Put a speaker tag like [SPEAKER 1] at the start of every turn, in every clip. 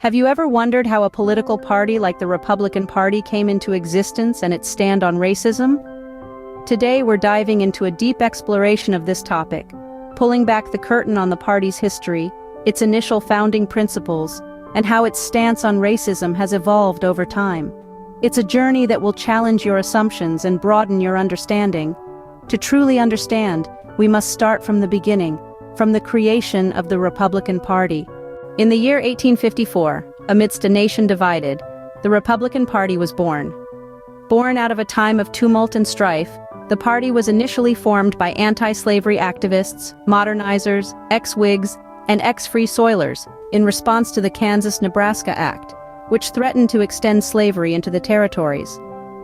[SPEAKER 1] Have you ever wondered how a political party like the Republican Party came into existence and its stand on racism? Today we're diving into a deep exploration of this topic, pulling back the curtain on the party's history, its initial founding principles, and how its stance on racism has evolved over time. It's a journey that will challenge your assumptions and broaden your understanding. To truly understand, we must start from the beginning, from the creation of the Republican Party. In the year 1854, amidst a nation divided, the Republican Party was born. Born out of a time of tumult and strife, the party was initially formed by anti-slavery activists, modernizers, ex-Whigs, and ex-Free Soilers in response to the Kansas-Nebraska Act, which threatened to extend slavery into the territories.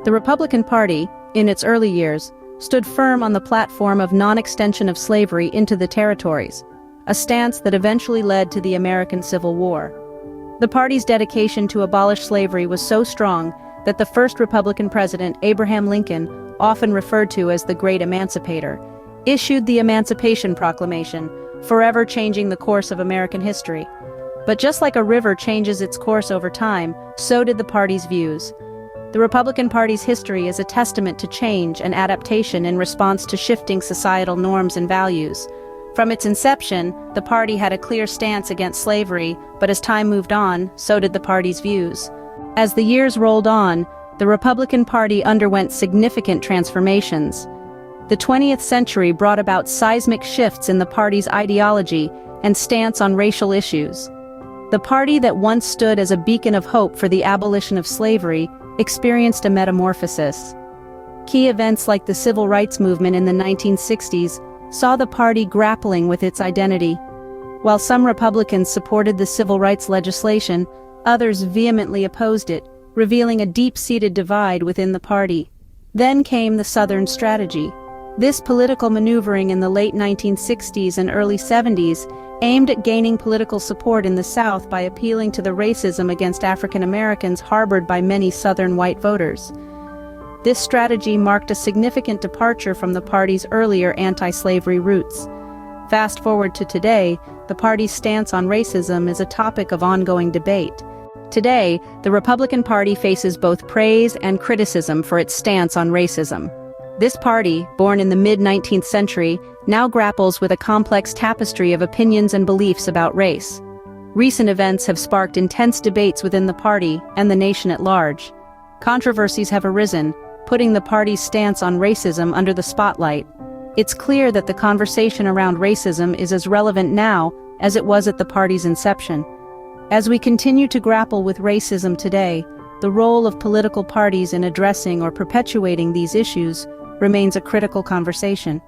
[SPEAKER 1] The Republican Party, in its early years, stood firm on the platform of non-extension of slavery into the territories, a stance that eventually led to the American Civil War. The party's dedication to abolish slavery was so strong that the first Republican president, Abraham Lincoln, often referred to as the Great Emancipator, issued the Emancipation Proclamation, forever changing the course of American history. But just like a river changes its course over time, so did the party's views. The Republican Party's history is a testament to change and adaptation in response to shifting societal norms and values. From its inception, the party had a clear stance against slavery, but as time moved on, so did the party's views. As the years rolled on, the Republican Party underwent significant transformations. The 20th century brought about seismic shifts in the party's ideology and stance on racial issues. The party that once stood as a beacon of hope for the abolition of slavery experienced a metamorphosis. Key events like the Civil Rights Movement in the 1960s saw the party grappling with its identity. While some Republicans supported the civil rights legislation, others vehemently opposed it, revealing a deep-seated divide within the party. Then came the Southern strategy. This political maneuvering in the late 1960s and early 70s aimed at gaining political support in the South by appealing to the racism against African Americans harbored by many Southern white voters. This strategy marked a significant departure from the party's earlier anti-slavery roots. Fast forward to today, the party's stance on racism is a topic of ongoing debate. Today, the Republican Party faces both praise and criticism for its stance on racism. This party, born in the mid-19th century, now grapples with a complex tapestry of opinions and beliefs about race. Recent events have sparked intense debates within the party and the nation at large. Controversies have arisen, putting the party's stance on racism under the spotlight. It's clear that the conversation around racism is as relevant now as it was at the party's inception. As we continue to grapple with racism today, the role of political parties in addressing or perpetuating these issues remains a critical conversation.